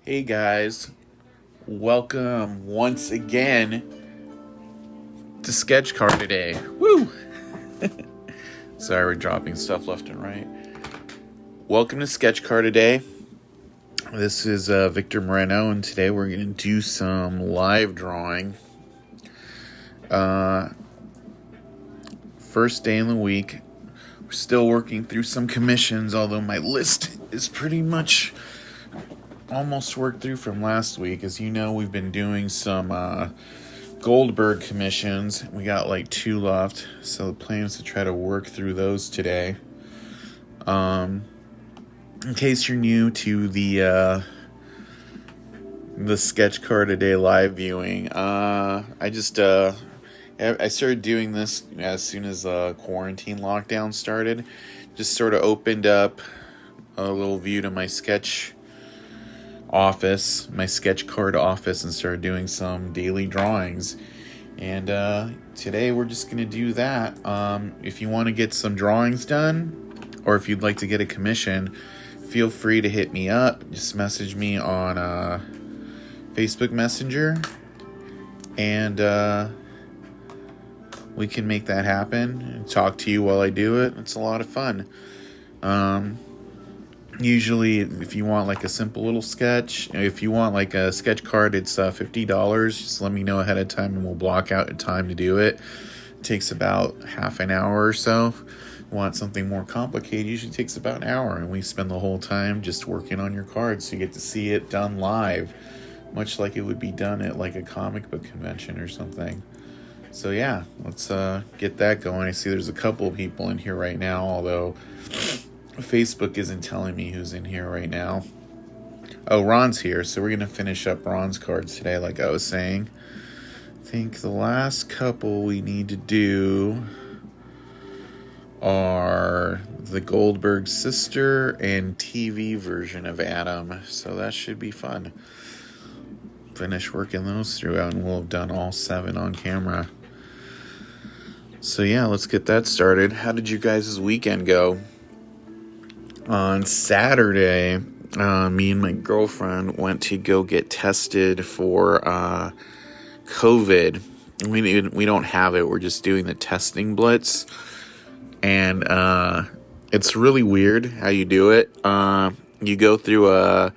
Hey guys, welcome once again to Sketch Car today. Woo! Sorry, we're dropping stuff left and right. Welcome to Sketch Car today. This is Victor Moreno, and today we're going to do some live drawing. First day in the week. We're still working through some commissions, although my list is pretty much almost worked through from last week. As you know, we've been doing some Goldberg commissions. We got like 2 left, so the plan is to try to work through those today. In case you're new to the Sketch Car Today live viewing, I started doing this as soon as quarantine lockdown started. Just sort of opened up a little view to my sketch card office, and started doing some daily drawings. And today we're just going to do that. If you want to get some drawings done, or if you'd like to get a commission, feel free to hit me up. Just message me on Facebook Messenger, and we can make that happen and talk to you while I do it. It's a lot of fun. Usually, if you want like a simple little sketch, if you want like a sketch card, it's $50. Just let me know ahead of time and we'll block out a time to do it. It takes about half an hour or so. If you want something more complicated, usually takes about an hour, and we spend the whole time just working on your cards, so you get to see it done live, much like it would be done at like a comic book convention or something. So yeah, let's get that going. I see there's a couple of people in here right now, although Facebook isn't telling me who's in here right now. Oh, Ron's here, so we're going to finish up Ron's cards today, like I was saying. I think the last couple we need to do are the Goldberg sister and TV version of Adam, so that should be fun. Finish working those through out, and we'll have done all 7 on camera. So yeah, let's get that started. How did you guys' weekend go? On Saturday, me and my girlfriend went to go get tested for COVID. We don't have it. We're just doing the testing blitz. And it's really weird how you do it. You go through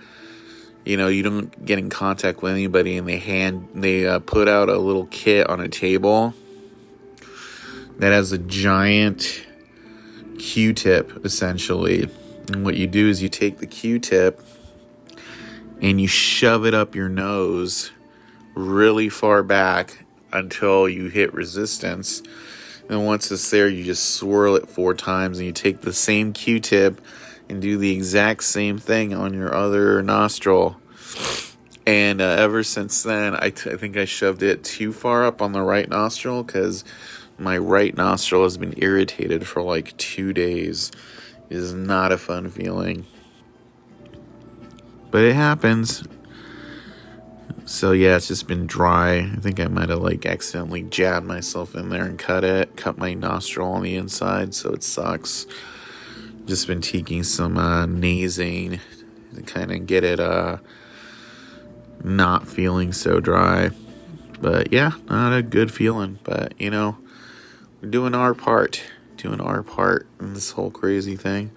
you don't get in contact with anybody, and they put out a little kit on a table that has a giant Q-tip, essentially. And what you do is you take the Q-tip and you shove it up your nose really far back until you hit resistance. And once it's there, you just swirl it 4 times, and you take the same Q-tip and do the exact same thing on your other nostril. And ever since then, I think I shoved it too far up on the right nostril, because my right nostril has been irritated for like 2 days. It is not a fun feeling, but it happens. So yeah, it's just been dry. I think I might have like accidentally jabbed myself in there and cut my nostril on the inside, so it sucks. Just been taking some Nazane to kind of get it not feeling so dry. But yeah, not a good feeling, but we're doing our part in this whole crazy thing.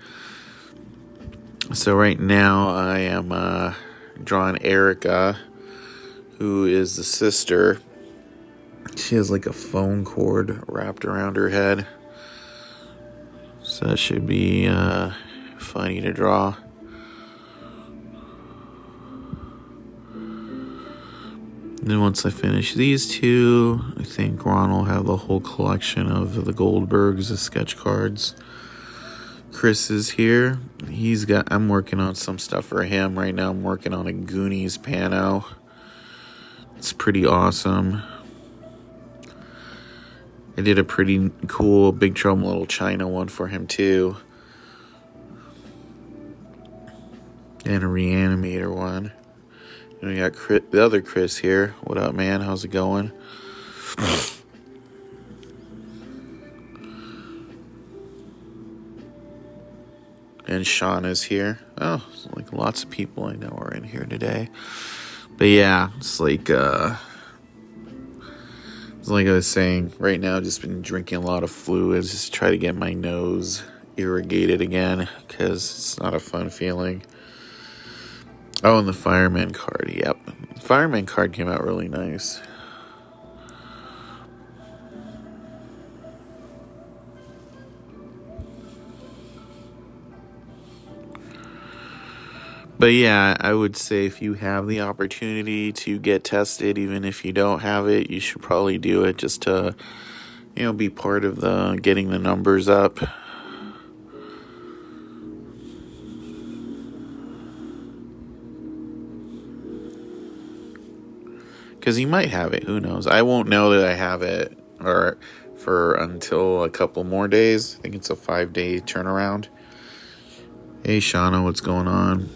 So right now I am drawing Erica, who is the sister. She has like a phone cord wrapped around her head, so that should be funny to draw. And then once I finish these 2, I think Ron will have the whole collection of the Goldbergs, the sketch cards. Chris is here. I'm working on some stuff for him right now. I'm working on a Goonies pano. It's pretty awesome. I did a pretty cool Big Trouble in Little China one for him too. And a Reanimator one. And we got the other Chris here. What up, man? How's it going? And Shauna's here. Oh, like lots of people I know are in here today. But yeah, it's like I was saying, right now I've just been drinking a lot of fluids, just try to get my nose irrigated again, because it's not a fun feeling. Oh, and the fireman card, yep. The fireman card came out really nice. But yeah, I would say if you have the opportunity to get tested, even if you don't have it, you should probably do it just to, be part of the getting the numbers up. Because you might have it, who knows? I won't know that I have it for until a couple more days. I think it's a 5-day turnaround. Hey, Shauna, what's going on?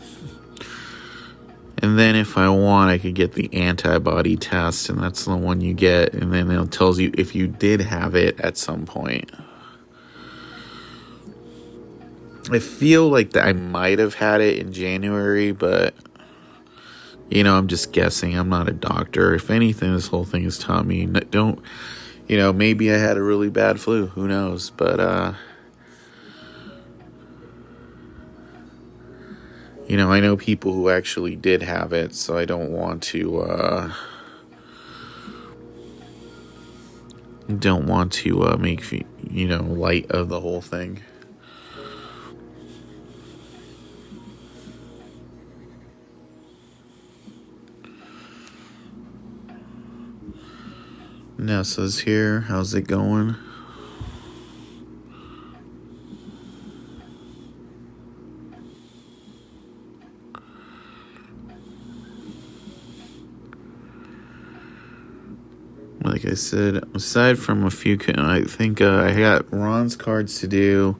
And then if I want, I could get the antibody test, and that's the one you get, and then it tells you if you did have it at some point. I feel like that I might have had it in January, but, I'm just guessing. I'm not a doctor. If anything, this whole thing has taught me, don't, maybe I had a really bad flu. Who knows? But, I know people who actually did have it, so I don't want to make light of the whole thing. Nessa's here. How's it going? Like I said, aside from a few, I think I got Ron's cards to do,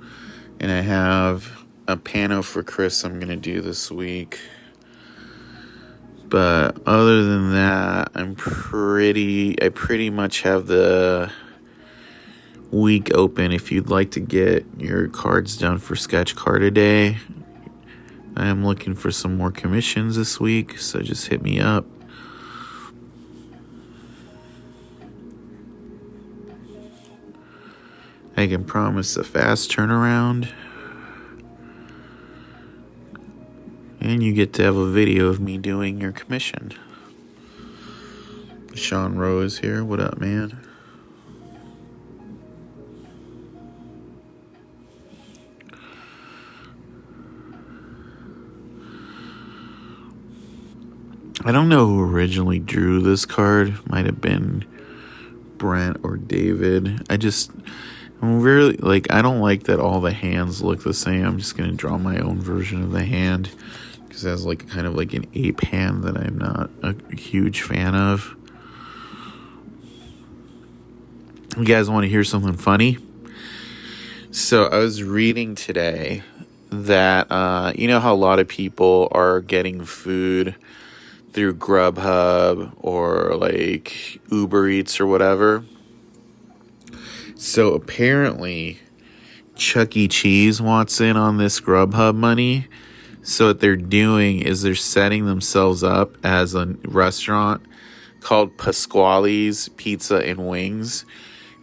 and I have a pano for Chris I'm going to do this week. But other than that, I pretty much have the week open. If you'd like to get your cards done for Sketch Card a Day, I am looking for some more commissions this week, so just hit me up. I can promise a fast turnaround. And you get to have a video of me doing your commission. Sean Rowe is here. What up, man? I don't know who originally drew this card. Might have been Brent or David. I'm really, I don't like that all the hands look the same. I'm just going to draw my own version of the hand, because it has kind of an ape hand that I'm not a huge fan of. You guys want to hear something funny? So I was reading today that, you know how a lot of people are getting food through Grubhub or Uber Eats or whatever. So apparently Chuck E. Cheese wants in on this Grubhub money. So what they're doing is they're setting themselves up as a restaurant called Pasquale's Pizza and Wings.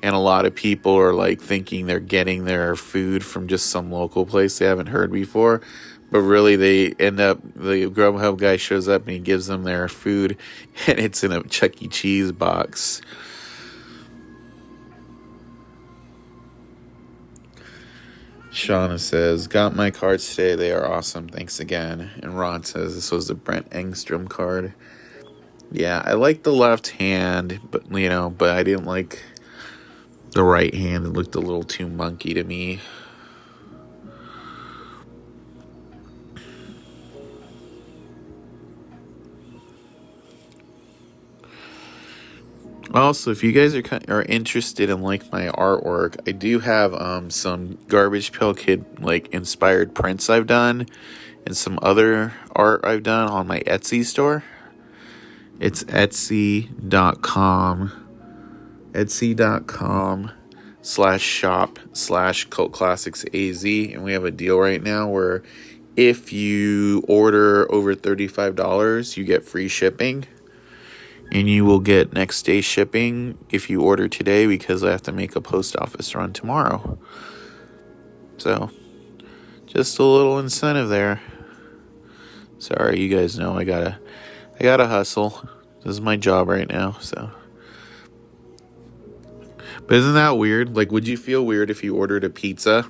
And a lot of people are thinking they're getting their food from just some local place they haven't heard before. But really the Grubhub guy shows up and he gives them their food, and it's in a Chuck E. Cheese box. Shauna says, got my cards today. They are awesome. Thanks again. And Ron says this was the Brent Engstrom card. Yeah, I like the left hand, but I didn't like the right hand. It looked a little too monkey to me. Also, if you guys are interested in my artwork, I do have some Garbage Pail Kid inspired prints I've done, and some other art I've done on my Etsy store. It's Etsy.com /shop/Cult Classics AZ, and we have a deal right now where if you order over $35, you get free shipping, and you will get next day shipping if you order today, because I have to make a post office run tomorrow. So, just a little incentive there. Sorry, you guys know I gotta hustle. This is my job right now, so. But isn't that weird? Like, would you feel weird if you ordered a pizza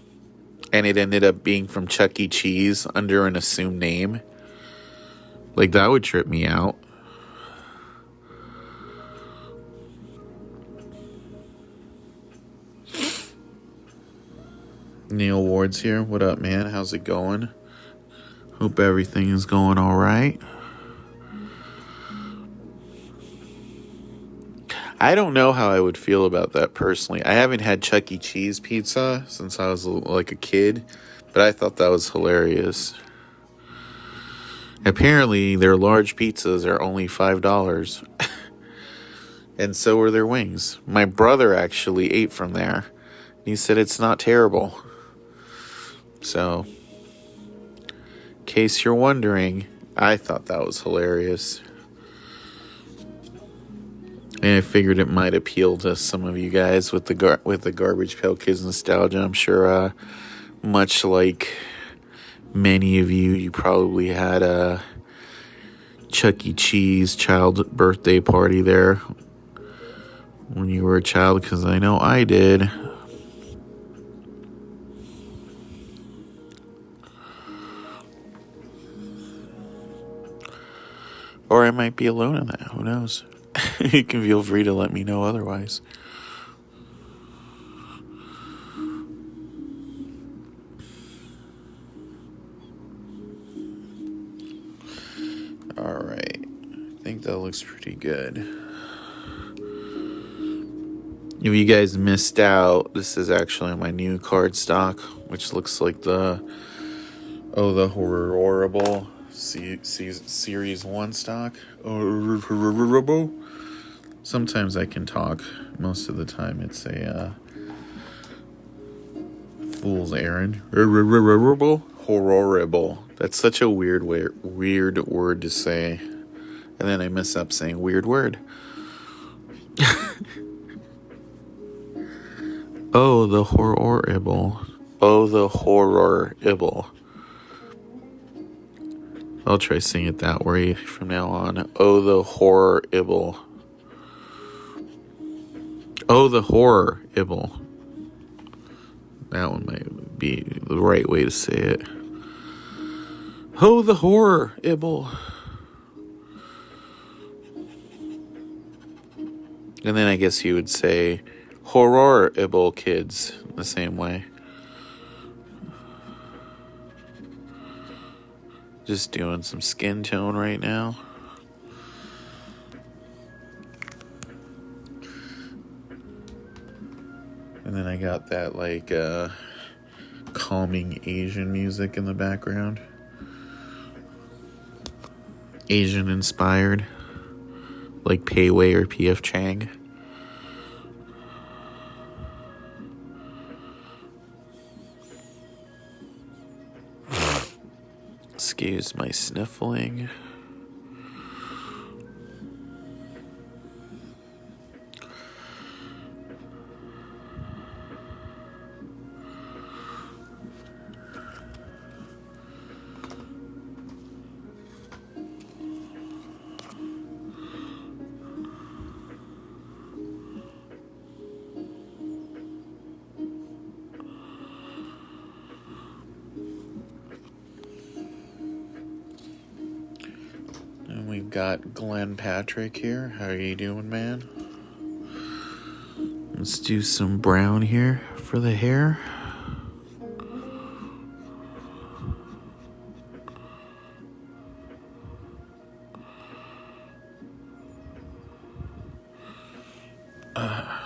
and it ended up being from Chuck E. Cheese under an assumed name? Like, that would trip me out. Neil Ward's here. What up, man? How's it going? Hope everything is going all right. I don't know how I would feel about that personally. I haven't had Chuck E. Cheese pizza since I was like a kid, but I thought that was hilarious. Apparently, their large pizzas are only $5, and so are their wings. My brother actually ate from there. He said it's not terrible. So, in case you're wondering, I thought that was hilarious. And I figured it might appeal to some of you guys with the Garbage Pail Kids nostalgia. I'm sure, much like many of you, you probably had a Chuck E. Cheese child birthday party there when you were a child, because I know I did. Or I might be alone in that. Who knows? You can feel free to let me know otherwise. Alright. I think that looks pretty good. If you guys missed out, this is actually my new cardstock, which looks like the Horrible Series 1 stock. Sometimes I can talk. Most of the time it's a fool's errand. Horrible. That's such a weird word to say. And then I mess up saying weird word. Oh, the horrible. Oh, the horrible. I'll try saying it that way from now on. Oh, the horrible. Oh, the horrible. That one might be the right way to say it. Oh, the horrible. And then I guess you would say horrible kids the same way. Just doing some skin tone right now. And then I got that like calming Asian music in the background. Asian inspired. Like Pei Wei or P.F. Chang. Excuse my sniffling. We've got Glenn Patrick here. How are you doing, man? Let's do some brown here for the hair. A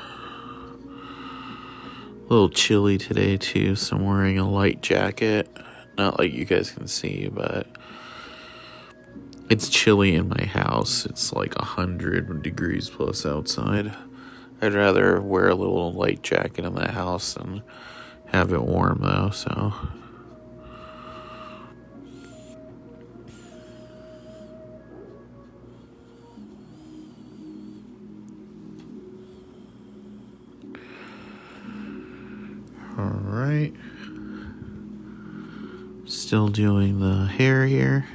little chilly today too, so I'm wearing a light jacket. Not like you guys can see, but it's chilly in my house. It's like 100 degrees plus outside. I'd rather wear a little light jacket in the house and have it warm though, so. Alright. Still doing the hair here.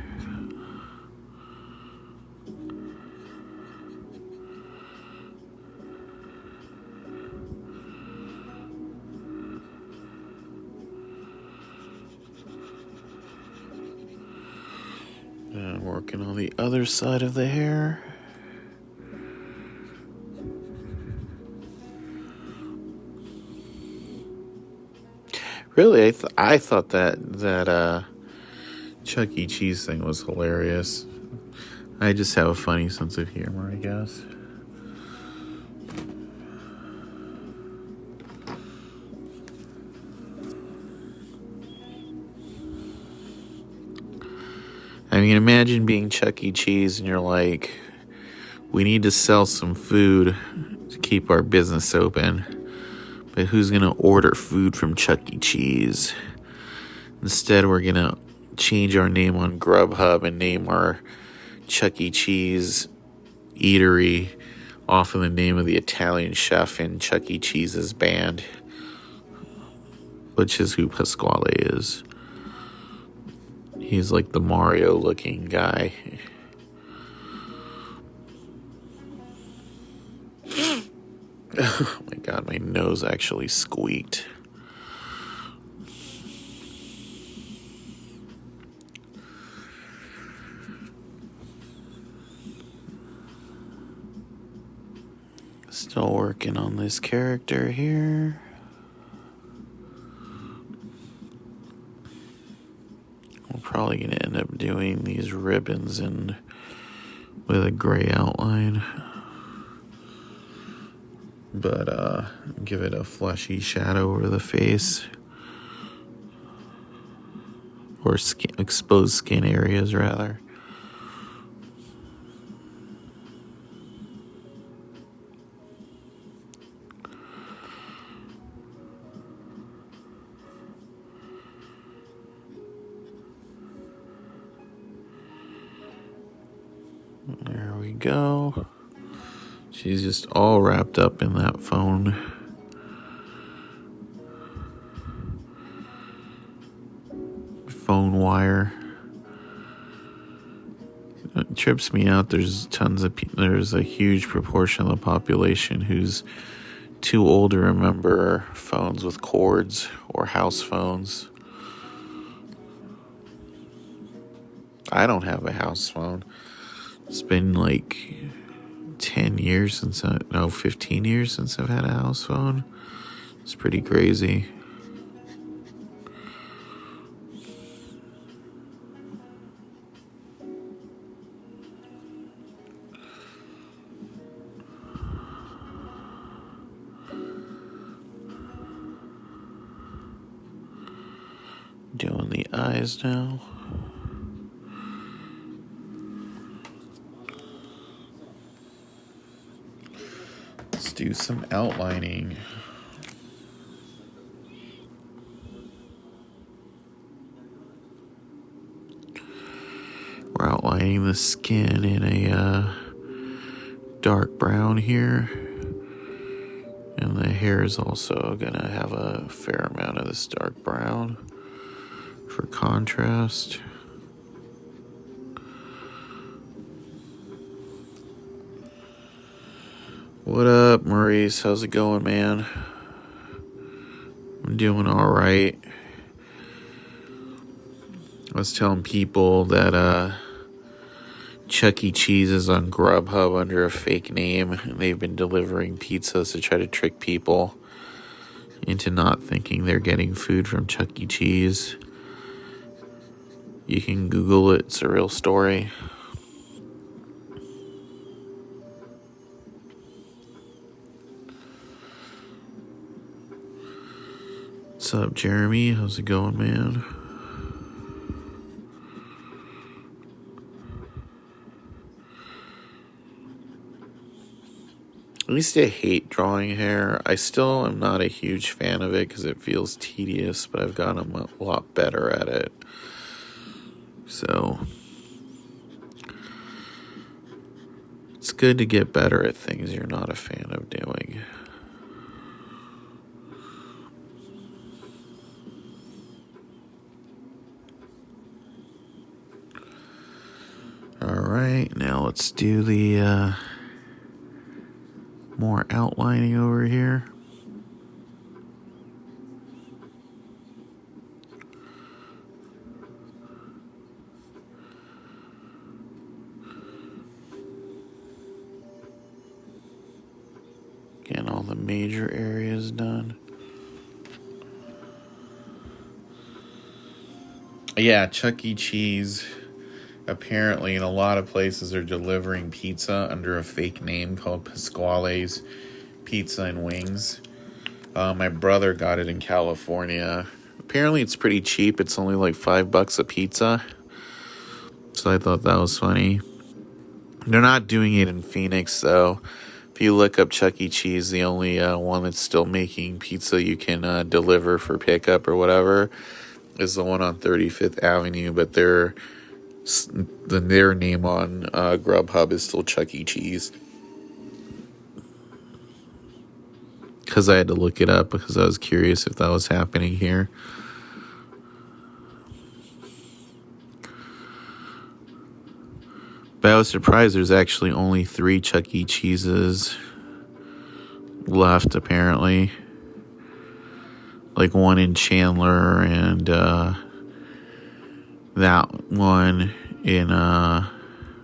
And working on the other side of the hair. Really, I thought that Chuck E. Cheese thing was hilarious. I just have a funny sense of humor, I guess. I mean, imagine being Chuck E. Cheese and you're like, we need to sell some food to keep our business open. But who's going to order food from Chuck E. Cheese? Instead, we're going to change our name on Grubhub and name our Chuck E. Cheese eatery off of the name of the Italian chef in Chuck E. Cheese's band, which is who Pasquale is. He's like the Mario looking guy. Oh my god, my nose actually squeaked. Still working on this character here. We're probably going to end up doing these ribbons and with a gray outline. But give it a fleshy shadow over the face. Or exposed skin areas, rather. There we go. She's just all wrapped up in that phone wire. It trips me out. There's there's a huge proportion of the population who's too old to remember phones with cords or house phones. I don't have a house phone. It's been like 15 years since I've had a house phone. It's pretty crazy. Doing the eyes now. Let's do some outlining. We're outlining the skin in a dark brown here. And the hair is also going to have a fair amount of this dark brown for contrast. What up, Maurice? How's it going, man? I'm doing all right. I was telling people that Chuck E. Cheese is on Grubhub under a fake name, and they've been delivering pizzas to try to trick people into not thinking they're getting food from Chuck E. Cheese. You can Google it. It's a real story. What's up, Jeremy? How's it going, man? I used to hate drawing hair. I still am not a huge fan of it because it feels tedious, but I've gotten a lot better at it. So it's good to get better at things you're not a fan of doing. Alright, now let's do the more outlining over here. Getting all the major areas done. Yeah, Chuck E. Cheese. Apparently, in a lot of places, are delivering pizza under a fake name called Pasquale's Pizza and Wings. My brother got it in California. Apparently, it's pretty cheap. It's only like $5 a pizza. So I thought that was funny. They're not doing it in Phoenix, though. If you look up Chuck E. Cheese, the only one that's still making pizza you can deliver for pickup or whatever is the one on 35th Avenue, but their name on Grubhub is still Chuck E. Cheese. Because I had to look it up because I was curious if that was happening here. But I was surprised there's actually only 3 Chuck E. Cheeses left, apparently. Like one in Chandler and that one in on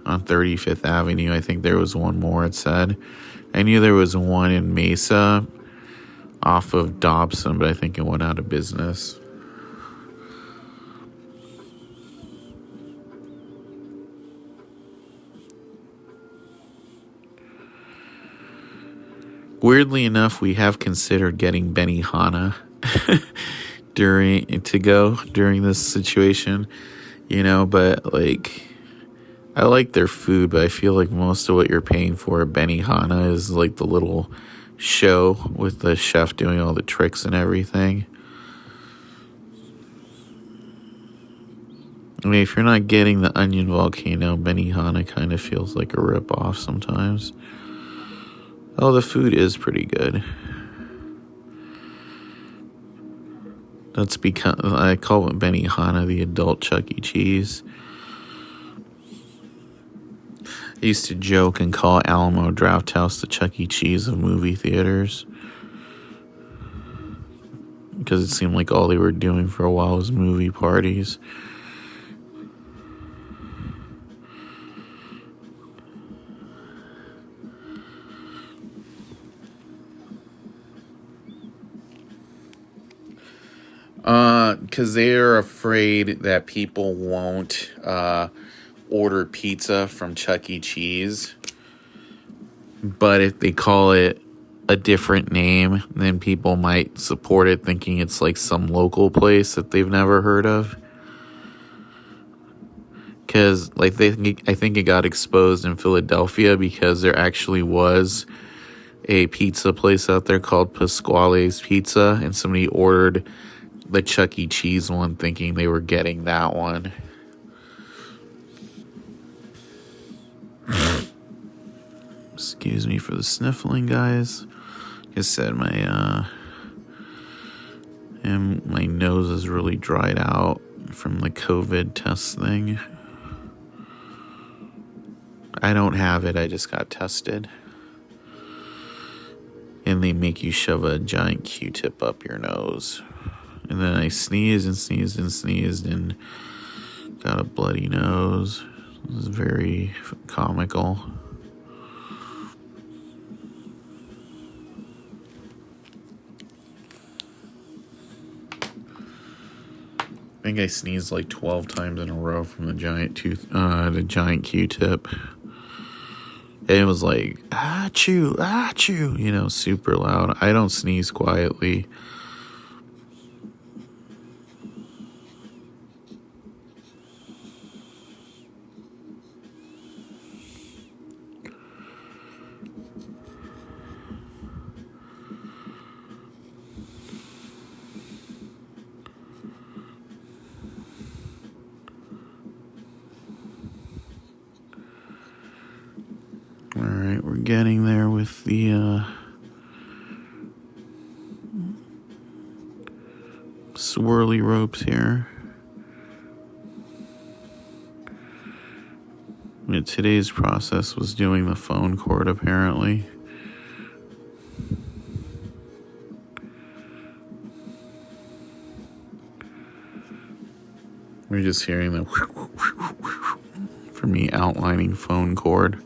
35th Avenue. I think there was one more, it said. I knew there was one in Mesa off of Dobson, but I think it went out of business. Weirdly enough, we have considered getting Benihana during this situation, but like I like their food, but I feel like most of what you're paying for at Benihana is like the little show with the chef doing all the tricks and everything. I mean, if you're not getting the onion volcano, Benihana kind of feels like a ripoff sometimes. Oh, the food is pretty good. That's because I call it Benihana, the adult Chuck E. Cheese. I used to joke and call Alamo Drafthouse the Chuck E. Cheese of movie theaters. Because it seemed like all they were doing for a while was movie parties. Because they're afraid that people won't order pizza from Chuck E. Cheese. But if they call it a different name, then people might support it thinking it's like some local place that they've never heard of. Because I think it got exposed in Philadelphia because there actually was a pizza place out there called Pasquale's Pizza, and somebody ordered the Chuck E. Cheese one thinking they were getting that one. Excuse me for the sniffling, guys. Like I said, my nose is really dried out from the COVID test thing. I don't have it, I just got tested. And they make you shove a giant Q-tip up your nose. And then I sneezed and sneezed and sneezed and got a bloody nose. It was very comical. I think I sneezed like 12 times in a row from the giant Q-tip. And it was like, achoo, achoo, super loud. I don't sneeze quietly. getting there with the swirly ropes here. Today's process was doing the phone cord, apparently. We're just hearing the for me outlining phone cord.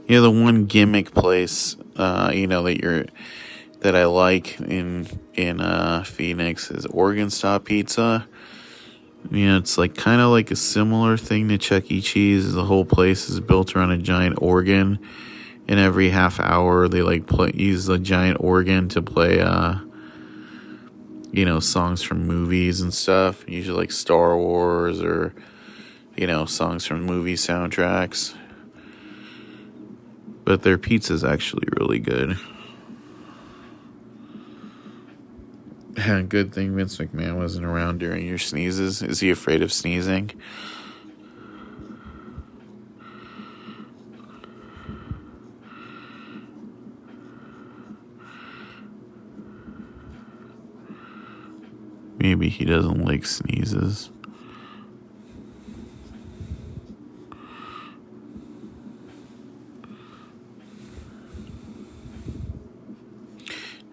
Yeah, the one gimmick place, that I like in Phoenix is Oregon Stop Pizza. It's like kind of like a similar thing to Chuck E. Cheese. The whole place is built around a giant organ, and every half hour they use the giant organ to play songs from movies and stuff. Usually like Star Wars or songs from movie soundtracks. But their pizza's actually really good. Good thing Vince McMahon wasn't around during your sneezes. Is he afraid of sneezing? Maybe he doesn't like sneezes.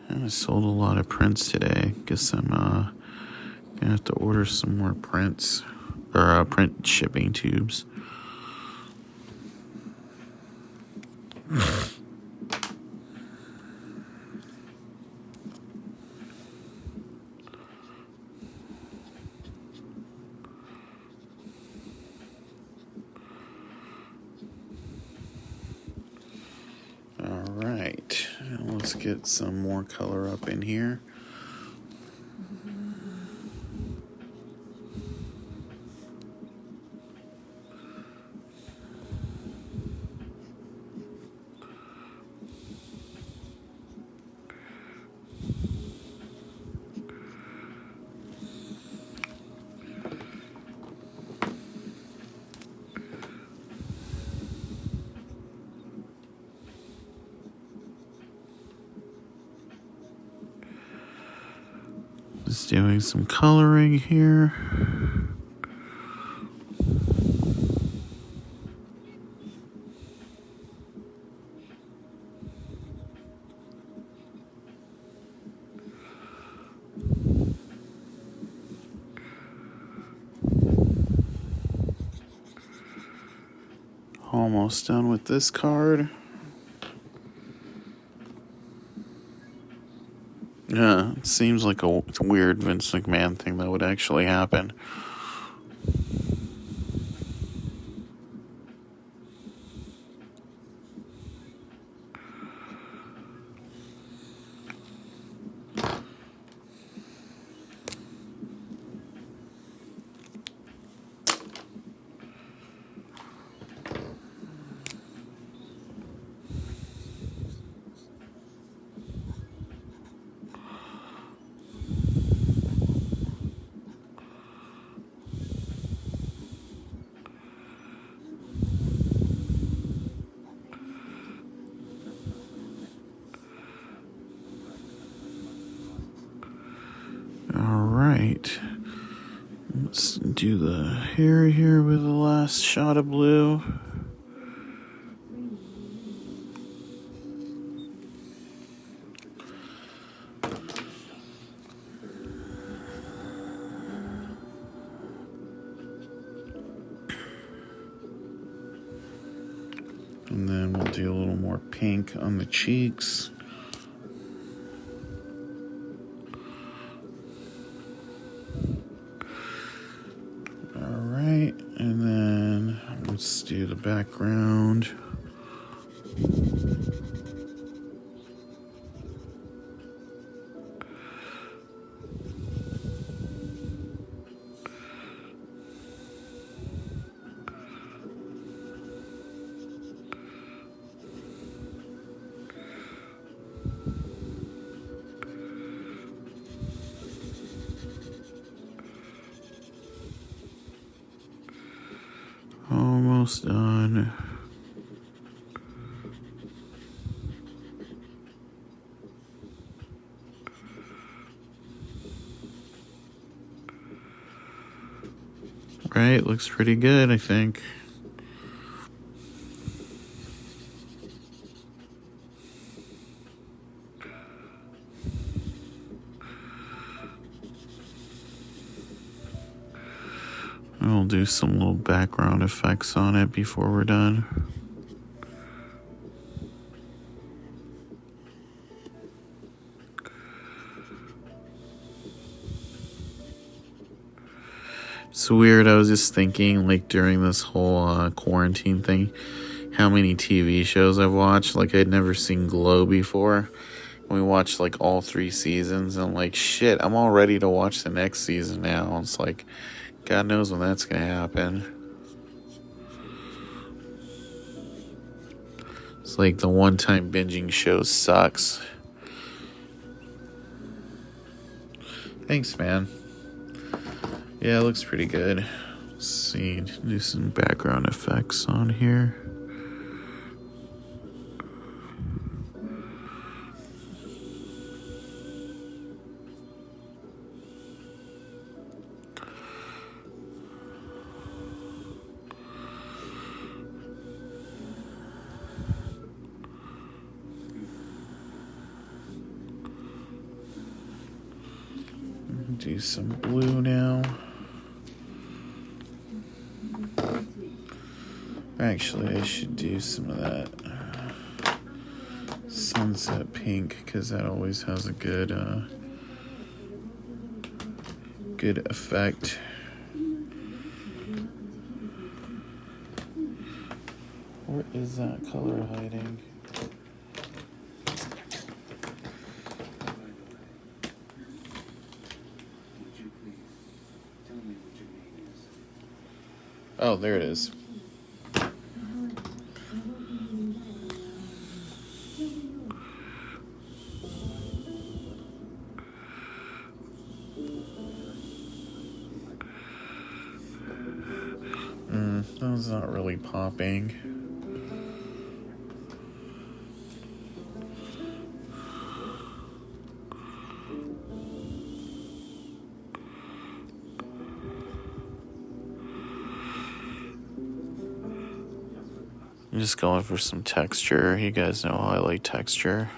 I sold a lot of prints today. Guess I'm gonna have to order some more prints or print shipping tubes. Alright, let's get some more color up in here. Just doing some coloring here. Almost done with this card. Yeah, it seems like a weird Vince McMahon thing that would actually happen. Alright, let's do the hair here with the last shot of blue. And then we'll do a little more pink on the cheeks. Alright, and then let's do the background. almost done. Right, looks pretty good, I think. I'll do some little background effects on it before we're done. It's weird, I was just thinking, like, during this whole quarantine thing, how many TV shows I've watched. Like, I'd never seen Glow before. We watched, like, all 3 seasons, and I'm like, shit, I'm all ready to watch the next season now. It's like, God knows when that's gonna happen. It's like the one-time binging show sucks. Thanks, man. Yeah, it looks pretty good. Let's see, do some background effects on here. Do some blue now. Actually, I should do some of that sunset pink, because that always has a good effect. Where is that color hiding? Oh, there it is. That was not really popping. I'm just going for some texture. You guys know how I like texture.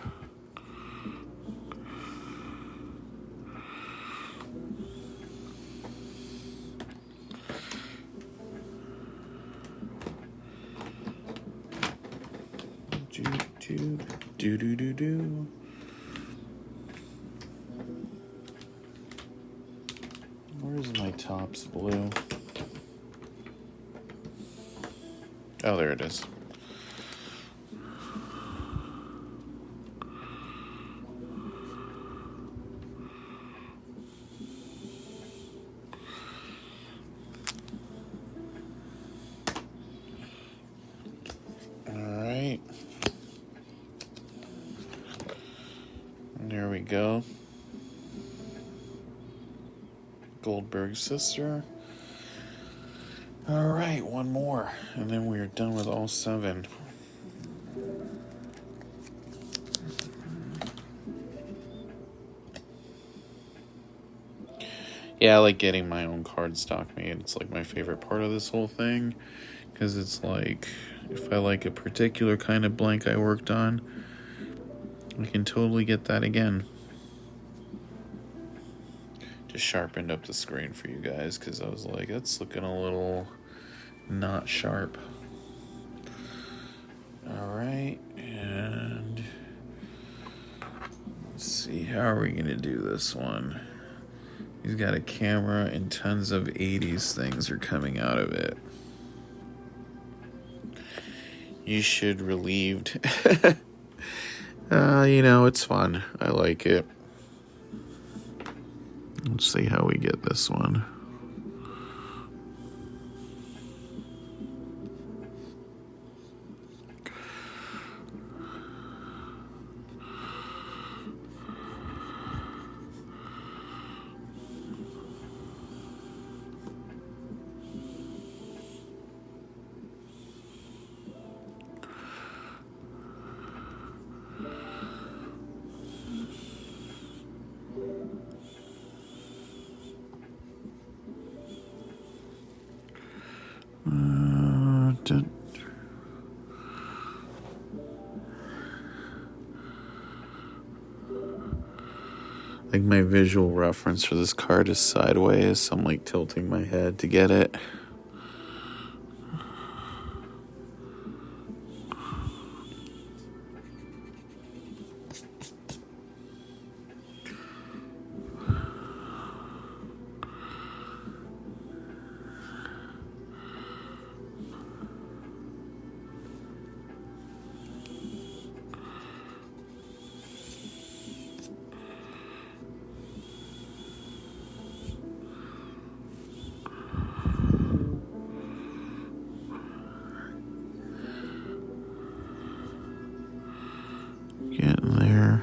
Do. Where's my tops blue? Oh, there it is. Alright. There we go. Goldberg's sister. Alright, one more. And then we are done with all 7. Yeah, I like getting my own cardstock made. It's like my favorite part of this whole thing. Because it's like, if I like a particular kind of blank I worked on, I can totally get that again. Just sharpened up the screen for you guys because I was like, that's looking a little not sharp. Alright, and let's see, how are we going to do this one? He's got a camera and tons of 80s things are coming out of it. You should relieved. You know, it's fun. I like it. Let's see how we get this one. Like my visual reference for this card is sideways, so I'm like tilting my head to get it. Getting there.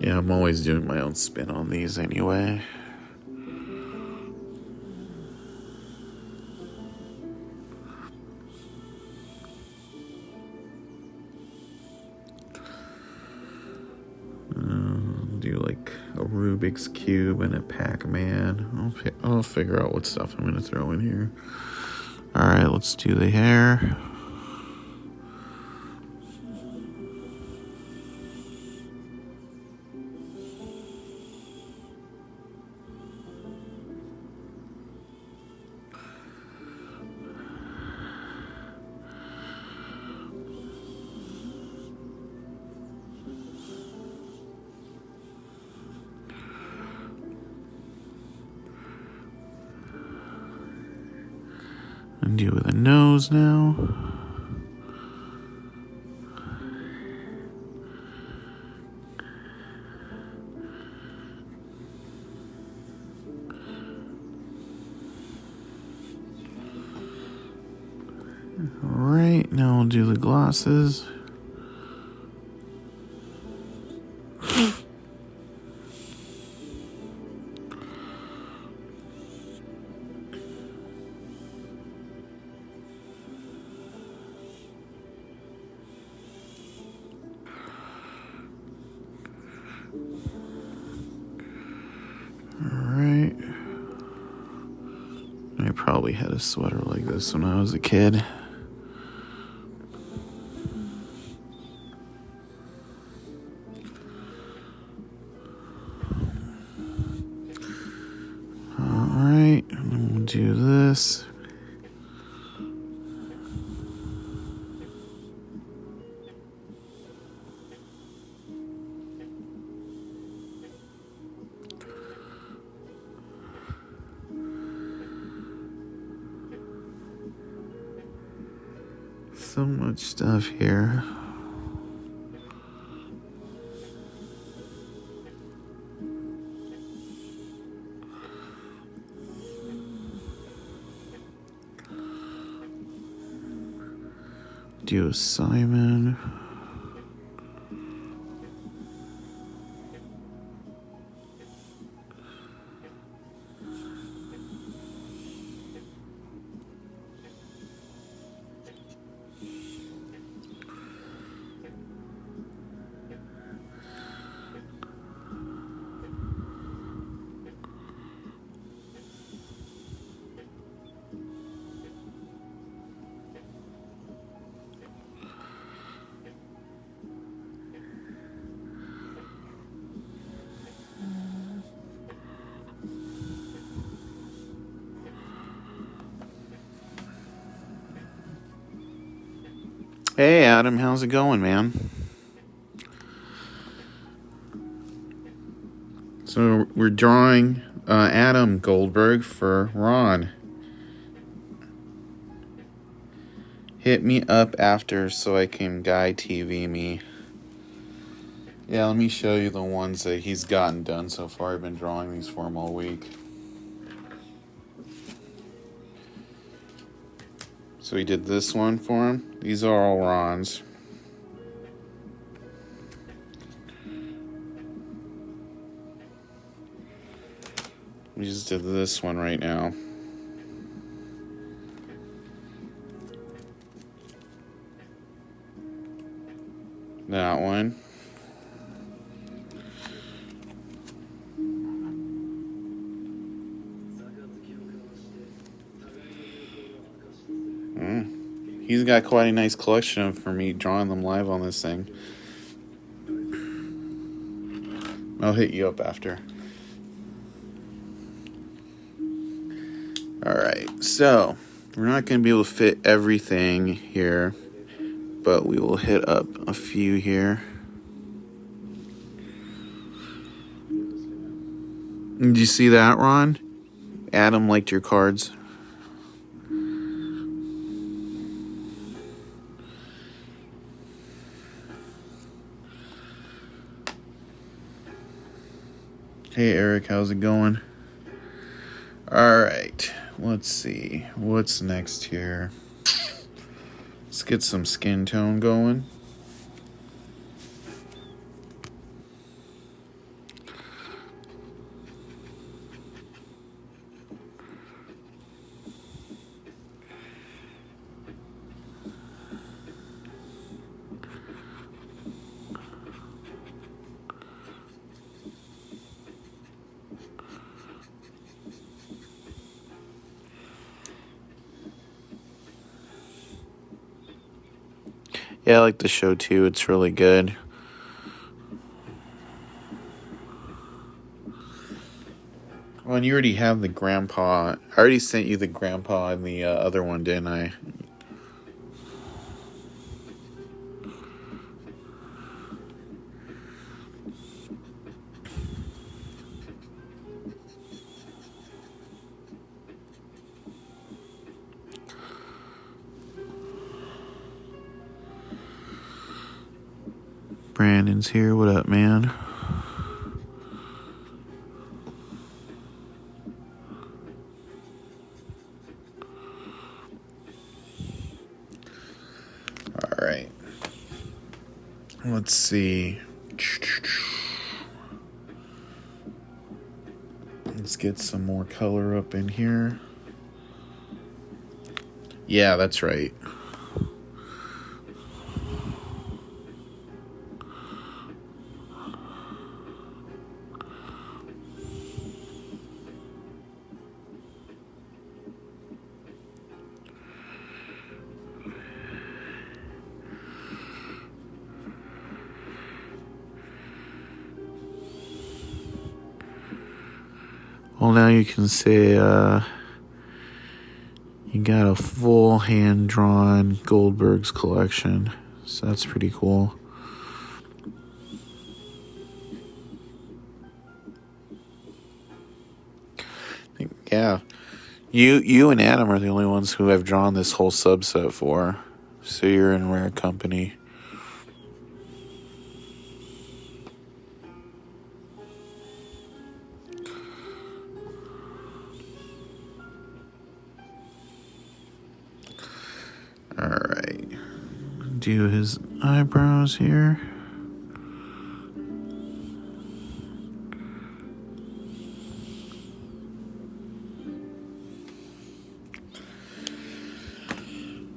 Yeah, I'm always doing my own spin on these anyway. Do like a Rubik's Cube and a Pac-Man. I'll figure out what stuff I'm going to throw in here. Alright, let's do the hair. And do the nose now. Alright, now we'll do the glasses. Alright. I probably had a sweater like this when I was a kid. Alright, and then we'll do this. So much stuff here. Do a Simon. Hey Adam, how's it going, man? So we're drawing Adam Goldberg for Ron. Hit me up after so I can guy TV me. Yeah, let me show you the ones that he's gotten done so far. I've been drawing these for him all week. So we did this one for him. These are all Ron's. We just did this one right now. That one. He's got quite a nice collection for me drawing them live on this thing. I'll hit you up after. Alright, so we're not going to be able to fit everything here, but we will hit up a few here. Did you see that, Ron? Adam liked your cards. Hey, Eric, how's it going? Alright, let's see. What's next here? Let's get some skin tone going. Yeah, I like the show too. It's really good. Well, and you already have the grandpa. I already sent you the grandpa and the other one, didn't I? Brandon's here. What up, man? All right. Let's see. Let's get some more color up in here. Yeah, that's right. Well, now you can say you got a full hand-drawn GOLDBERGS collection. So that's pretty cool. Yeah. You and Adam are the only ones who have drawn this whole subset for. So you're in rare company. Alright. Do his eyebrows here.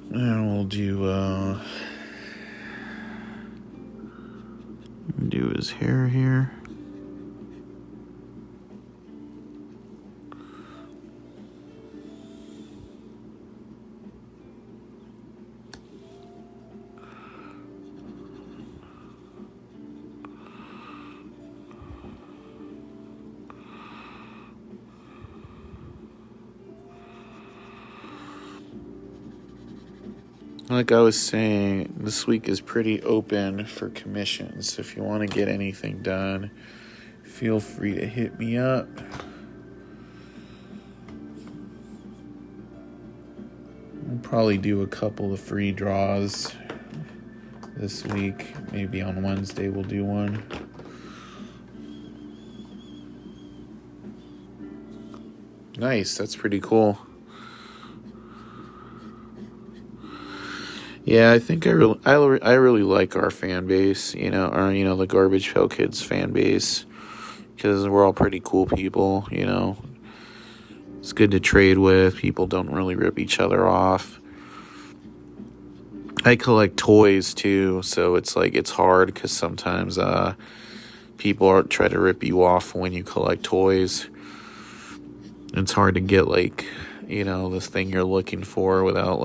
And we'll do his hair here. Like I was saying, this week is pretty open for commissions. If you want to get anything done, feel free to hit me up. We'll probably do a couple of free draws this week. Maybe on Wednesday we'll do one. Nice, that's pretty cool. Yeah, I think I really like our fan base, the Garbage Pail Kids fan base, because we're all pretty cool people, It's good to trade with. People don't really rip each other off. I collect toys too, so it's hard because sometimes people try to rip you off when you collect toys. It's hard to get the thing you're looking for without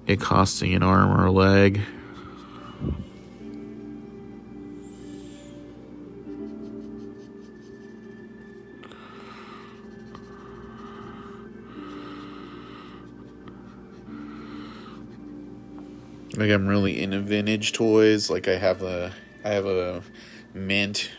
it costing an arm or a leg. Like, I'm really into vintage toys. Like, I have a mint,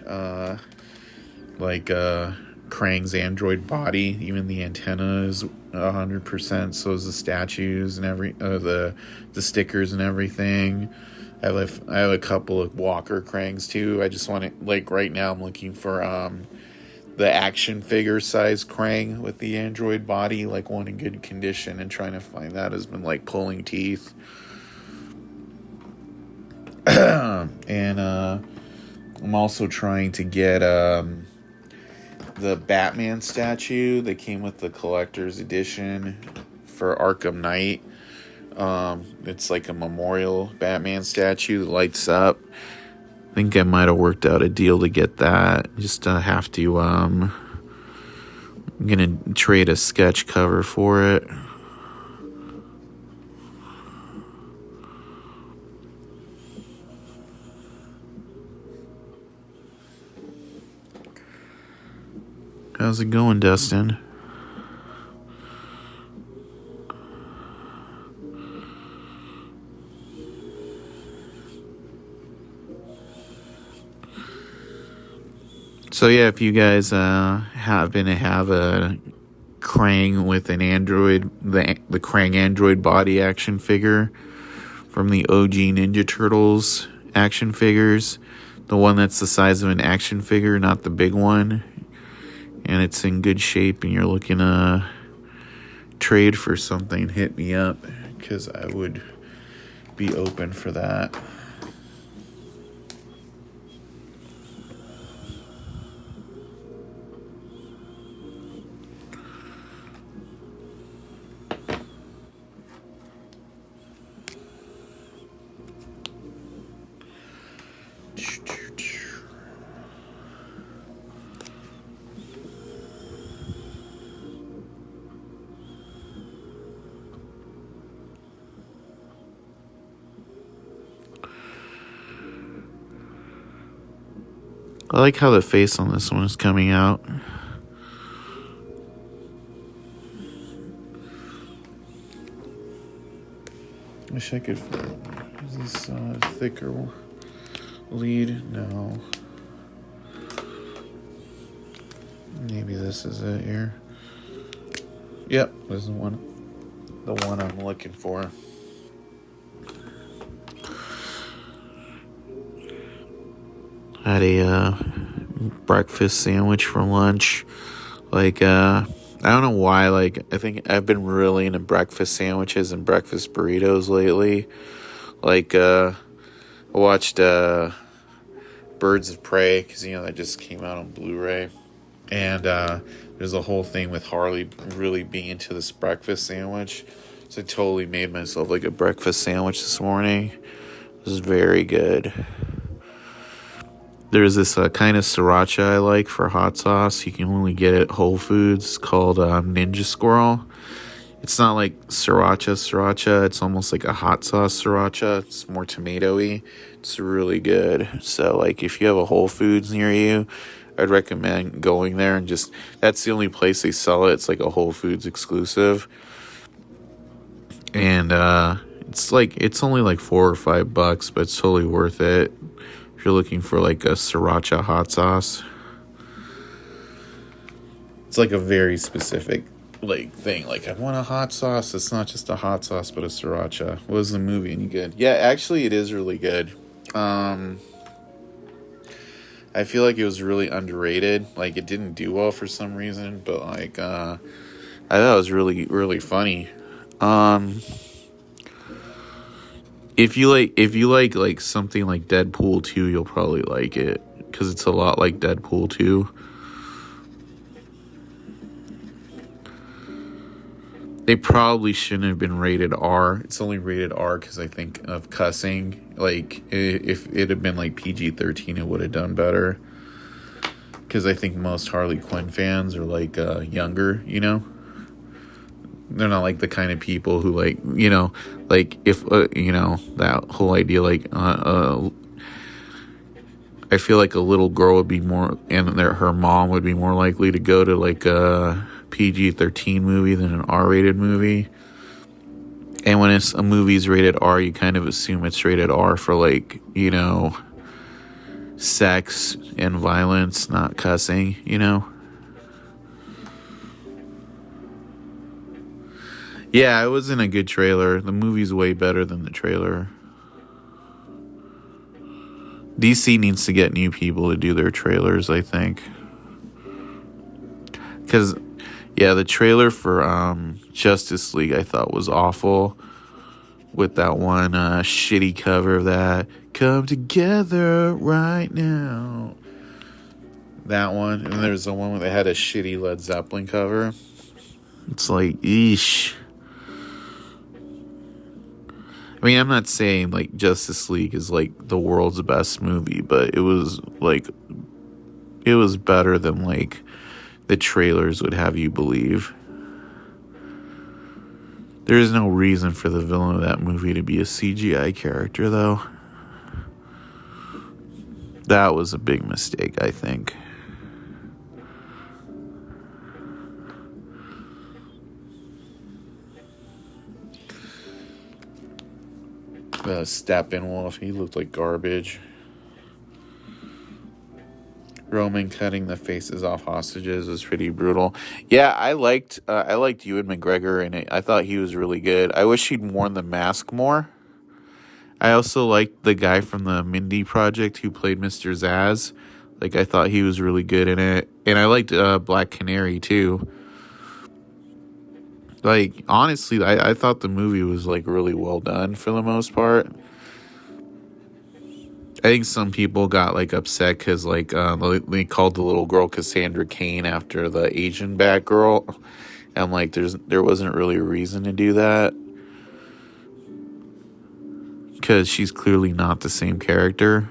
Krang's android body. Even the antenna is 100%. So is the statues and the stickers and everything. I have a couple of Walker Krangs too. I just want to, like, right now I'm looking for the action figure size Krang with the android body, like one in good condition, and trying to find that has been like pulling teeth. And I'm also trying to get the Batman statue that came with the collector's edition for Arkham Knight. It's like a memorial Batman statue that lights up. I think I might have worked out a deal to get that. Just have to I'm gonna trade a sketch cover for it. How's it going, Dustin? So yeah, if you guys happen to have a Krang with an android, the Krang android body action figure from the OG Ninja Turtles action figures, the one that's the size of an action figure, not the big one, and it's in good shape and you're looking to trade for something, hit me up, because I would be open for that. I like how the face on this one is coming out. Wish I could. Is this thicker lead? No. Maybe this is it here. Yep, this is the one I'm looking for. Had a breakfast sandwich for lunch. Like, I don't know why. Like, I think I've been really into breakfast sandwiches and breakfast burritos lately. Like, I watched Birds of Prey, because, that just came out on Blu-ray. And there's a whole thing with Harley really being into this breakfast sandwich. So I totally made myself like a breakfast sandwich this morning. It was very good. There's this kind of sriracha I like for hot sauce. You can only get it at Whole Foods. It's called Ninja Squirrel. It's not like sriracha. It's almost like a hot sauce sriracha. It's more tomatoey. It's really good. So, like, if you have a Whole Foods near you, I'd recommend going there and just, that's the only place they sell it. It's like a Whole Foods exclusive. And it's only like $4 or $5, but it's totally worth it. You're looking for like a sriracha hot sauce. It's like a very specific like thing. Like, I want a hot sauce. It's not just a hot sauce, but a sriracha. Was the movie any good? Yeah, actually, it is really good. I feel like it was really underrated. Like, it didn't do well for some reason, but like I thought it was really, really funny. If you like something like Deadpool 2, you'll probably like it, because it's a lot like Deadpool 2. They probably shouldn't have been rated R. It's only rated R because I think of cussing. Like, if it had been like PG-13, it would have done better. Because I think most Harley Quinn fans are like younger, They're not like the kind of people who like, like if that whole idea, like I feel like a little girl would be more, and her mom would be more likely to go to like a PG-13 movie than an R-rated movie. And when a movie's rated R, you kind of assume it's rated R for like, sex and violence, not cussing, Yeah, it wasn't a good trailer. The movie's way better than the trailer. DC needs to get new people to do their trailers, I think. Because, yeah, the trailer for Justice League I thought was awful. With that one shitty cover of that. Come together right now. That one. And there's the one where they had a shitty Led Zeppelin cover. It's like, eesh. I mean, I'm not saying like Justice League is like the world's best movie, but it was better than like the trailers would have you believe. There is no reason for the villain of that movie to be a CGI character, though. That was a big mistake, I think. Steppenwolf, he looked like garbage. Roman cutting the faces off hostages was pretty brutal. Yeah, I liked Ewan McGregor in it. I thought he was really good. I wish he'd worn the mask more. I also liked the guy from the Mindy Project who played Mr. Zaz. Like, I thought he was really good in it. And I liked Black Canary, too. Like, honestly, I thought the movie was, like, really well done for the most part. I think some people got, like, upset because, like, they called the little girl Cassandra Cain after the Asian Batgirl. And, like, there wasn't really a reason to do that. Because she's clearly not the same character.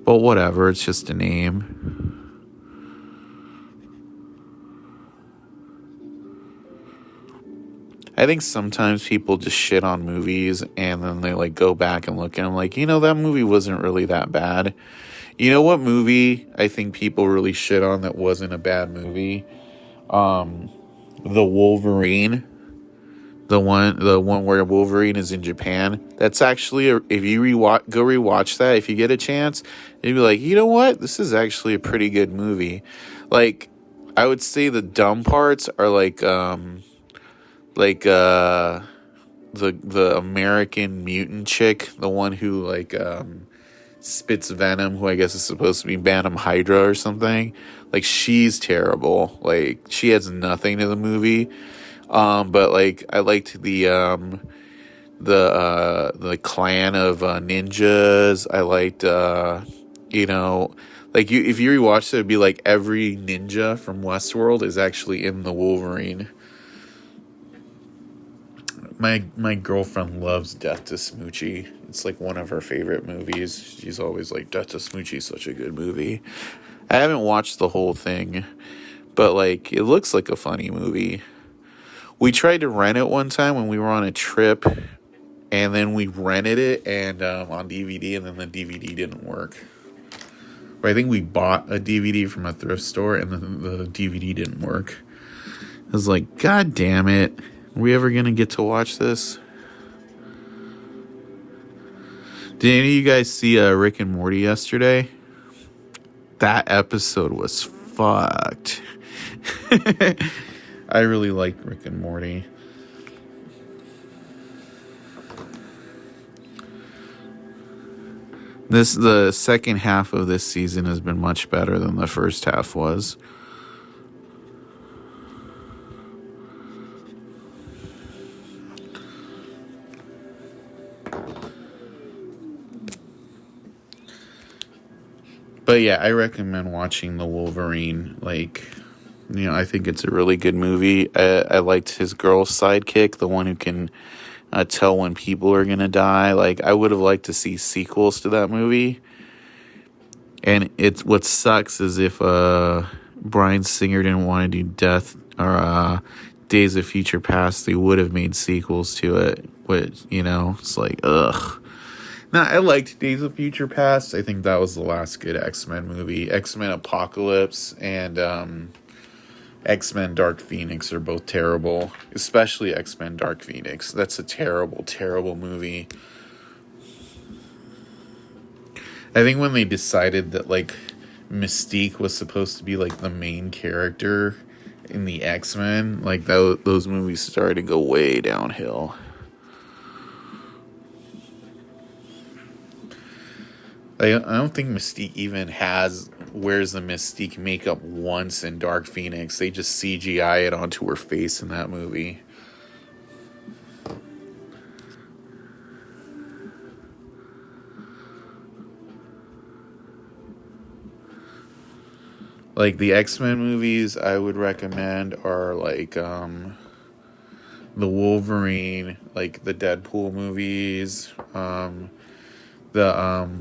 But whatever, it's just a name. I think sometimes people just shit on movies and then they like go back and look and I'm like, that movie wasn't really that bad. You know what movie I think people really shit on that wasn't a bad movie? The Wolverine. The one where Wolverine is in Japan. That's actually, if you go rewatch that, if you get a chance, you'd be like, you know what? This is actually a pretty good movie. Like, I would say the dumb parts are like the American mutant chick, the one who like spits venom, who I guess is supposed to be Bantam Hydra or something. Like, she's terrible. Like, she adds nothing to the movie. But like I liked the clan of ninjas. I liked if you rewatch it, it'd be like every ninja from Westworld is actually in the Wolverine. My girlfriend loves Death to Smoochie. It's like one of her favorite movies. She's always like, Death to Smoochie is such a good movie. I haven't watched the whole thing, but like it looks like a funny movie. We tried to rent it one time when we were on a trip, and then we rented it and on DVD, and then the DVD didn't work. Or I think we bought a DVD from a thrift store, and then the DVD didn't work. I was like, God damn it. Are we ever going to get to watch this? Did any of you guys see Rick and Morty yesterday? That episode was fucked. I really liked Rick and Morty. The second half of this season has been much better than the first half was. But yeah, I recommend watching The Wolverine. Like, I think it's a really good movie. I liked his girl sidekick, the one who can tell when people are going to die. Like, I would have liked to see sequels to that movie. And what sucks is if Bryan Singer didn't want to do Death Days of Future Past, they would have made sequels to it. But, it's like, ugh. Nah, I liked Days of Future Past. I think that was the last good X-Men movie. X-Men Apocalypse and X-Men Dark Phoenix are both terrible. Especially X-Men Dark Phoenix. That's a terrible, terrible movie. I think when they decided that, like, Mystique was supposed to be, like, the main character in the X-Men, like, those movies started to go way downhill. I don't think Mystique even wears the Mystique makeup once in Dark Phoenix. They just CGI it onto her face in that movie. Like, the X-Men movies I would recommend are, like, the Wolverine, like, the Deadpool movies, the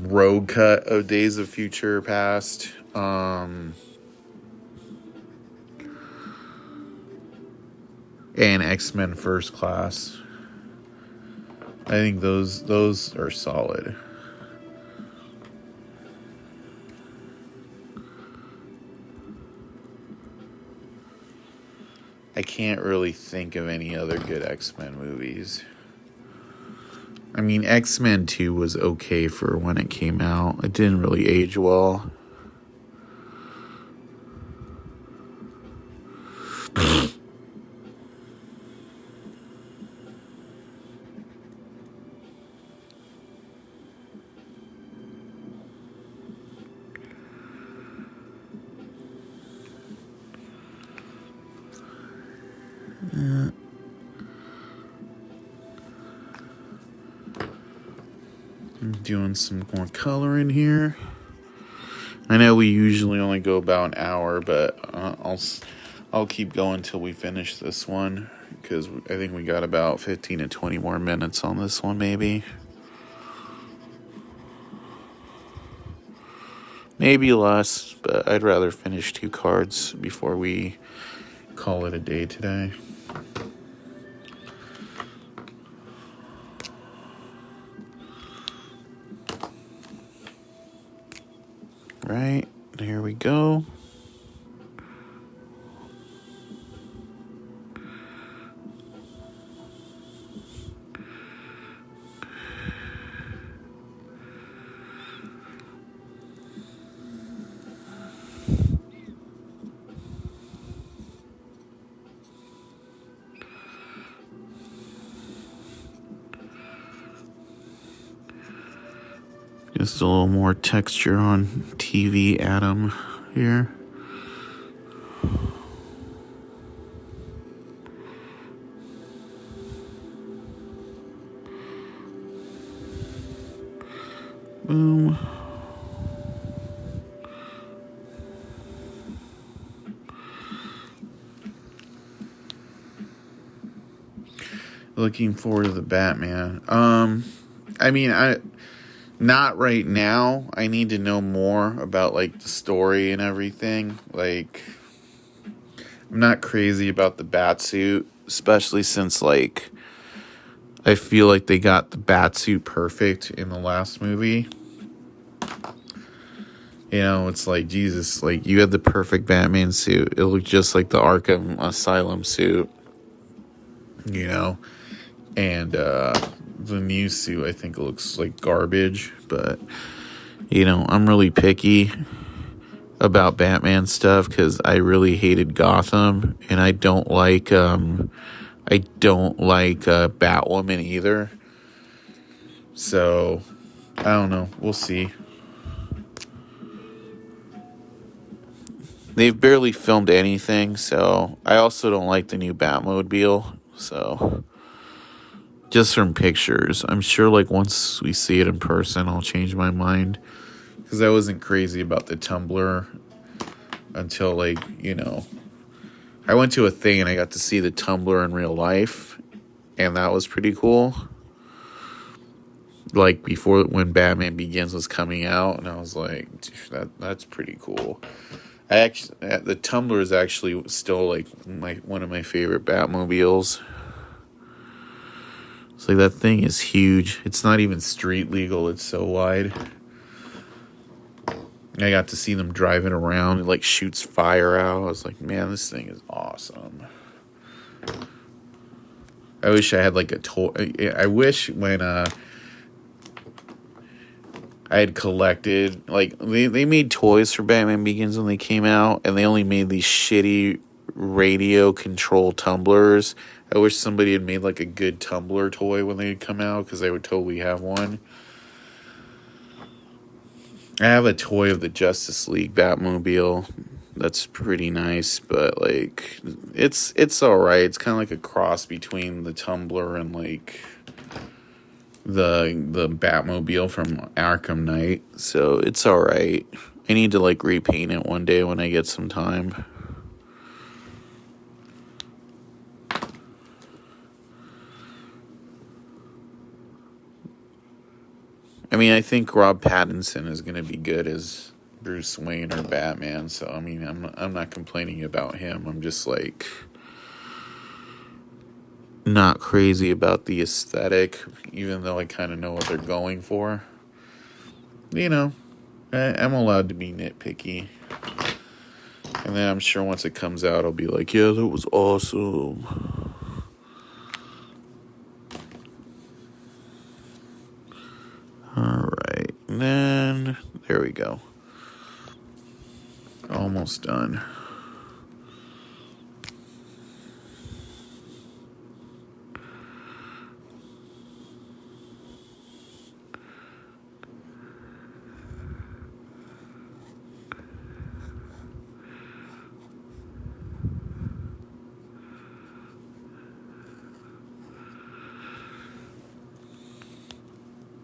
road cut of Days of Future Past, and X-Men First Class. I think those are solid. I can't really think of any other good X-Men movies. I mean, X-Men 2 was okay for when it came out. It didn't really age well. I'm doing some more color in here. I know we usually only go about an hour, but I'll keep going till we finish this one, because I think we got about 15 to 20 more minutes on this one, maybe. Maybe less, but I'd rather finish 2 cards before we call it a day today. Right, here we go. Just a little more texture on TV Atom here. Boom. Looking forward to the Batman. I mean, not right now. I need to know more about, like, the story and everything. Like, I'm not crazy about the Batsuit, especially since, like, I feel like they got the Batsuit perfect in the last movie. It's like, Jesus, like, you had the perfect Batman suit. It looked just like the Arkham Asylum suit. And the new suit, I think, looks like garbage. But, I'm really picky about Batman stuff because I really hated Gotham, and I don't like Batwoman either. So, I don't know. We'll see. They've barely filmed anything, so I also don't like the new Batmobile. So, just from pictures, I'm sure, like, once we see it in person, I'll change my mind. Because I wasn't crazy about the Tumbler until, like, I went to a thing and I got to see the Tumbler in real life, and that was pretty cool. Like, when Batman Begins was coming out, and I was like, that's pretty cool. the tumbler is actually still like one of my favorite Batmobiles. It's like that thing is huge. It's not even street legal. It's so wide. I got to see them driving around. It like shoots fire out. I was like, man, this thing is awesome. I wish I had like a toy. I wish when I had collected, like, they made toys for Batman Begins when they came out, and they only made these shitty radio control tumblers. I wish somebody had made, like, a good tumbler toy when they had come out, because I would totally have one. I have a toy of the Justice League Batmobile. That's pretty nice, but, like, it's alright. It's kind of like a cross between the tumbler and, like, the Batmobile from Arkham Knight, so it's alright. I need to like repaint it one day when I get some time. I mean, I think Rob Pattinson is going to be good as Bruce Wayne or Batman, so I mean, I'm not complaining about him. I'm just like not crazy about the aesthetic, even though I kind of know what they're going for. You know, I'm allowed to be nitpicky. And then I'm sure once it comes out, I'll be like, yeah, that was awesome. Alright, and then, there we go. Almost done.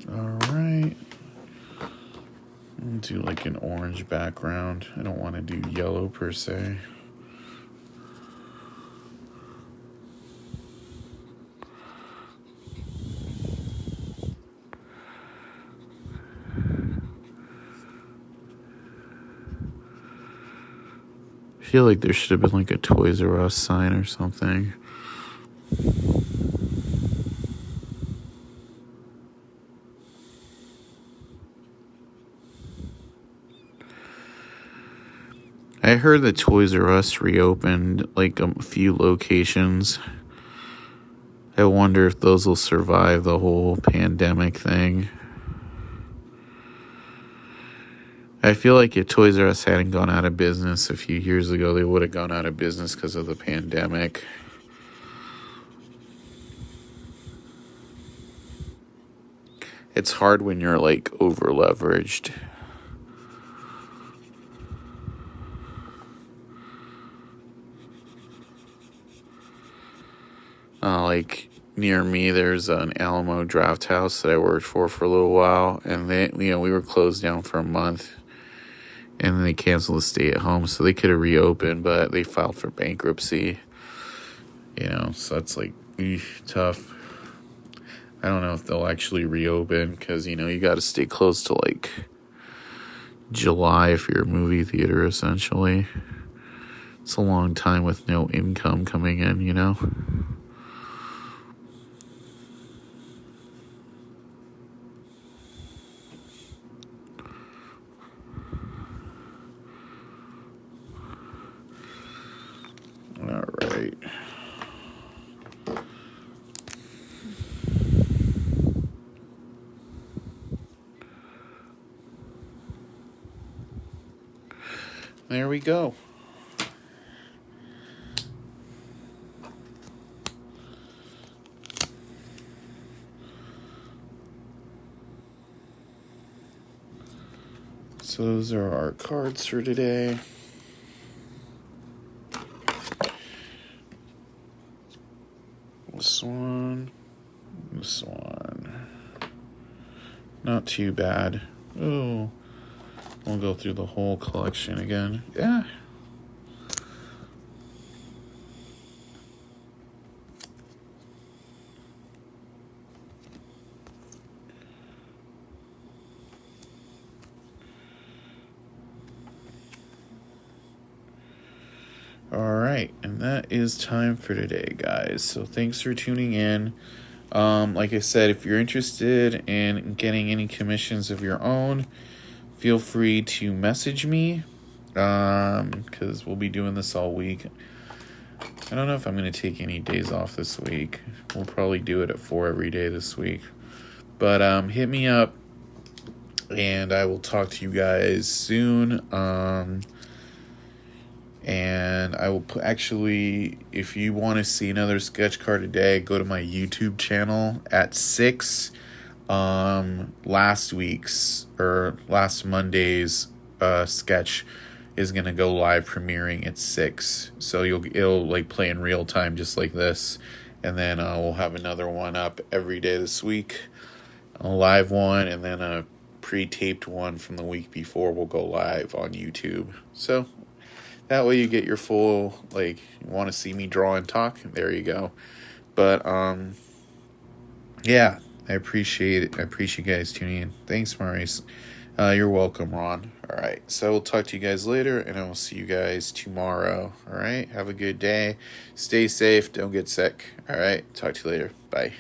Alright. I'll do like an orange background. I don't want to do yellow per se. I feel like there should have been like a Toys R Us sign or something. I heard that Toys R Us reopened like a few locations. I wonder if those will survive the whole pandemic thing. I feel like if Toys R Us hadn't gone out of business a few years ago, they would have gone out of business because of the pandemic. It's hard when you're like over leveraged. Like near me, there's an Alamo Draft House that I worked for a little while, and they, we were closed down for a month, and then they canceled the stay at home, so they could have reopened, but they filed for bankruptcy. So that's like tough. I don't know if they'll actually reopen because you got to stay close to like July if you're a movie theater. Essentially, it's a long time with no income coming in. All right. There we go. So those are our cards for today. This one. Not too bad. Oh, we'll go through the whole collection again. Yeah. right, and that is time for today, guys. So thanks for tuning in. Like I said, if you're interested in getting any commissions of your own, feel free to message me, because we'll be doing this all week. I don't know if I'm going to take any days off this week. We'll probably do it at 4 every day this week. But hit me up, and I will talk to you guys soon. And I will actually, if you want to see another sketch card today, go to my YouTube channel at 6. Last Monday's sketch is gonna go live premiering at 6. So it'll like play in real time just like this, and then we'll have another one up every day this week, a live one, and then a pre-taped one from the week before will go live on YouTube. So that way you get your full, like, you want to see me draw and talk, there you go. But yeah, I appreciate it. I appreciate you guys tuning in. Thanks, Maurice. You're welcome, Ron. All right, so we'll talk to you guys later, and I will see you guys tomorrow. All right, have a good day. Stay safe. Don't get sick. All right, talk to you later. Bye.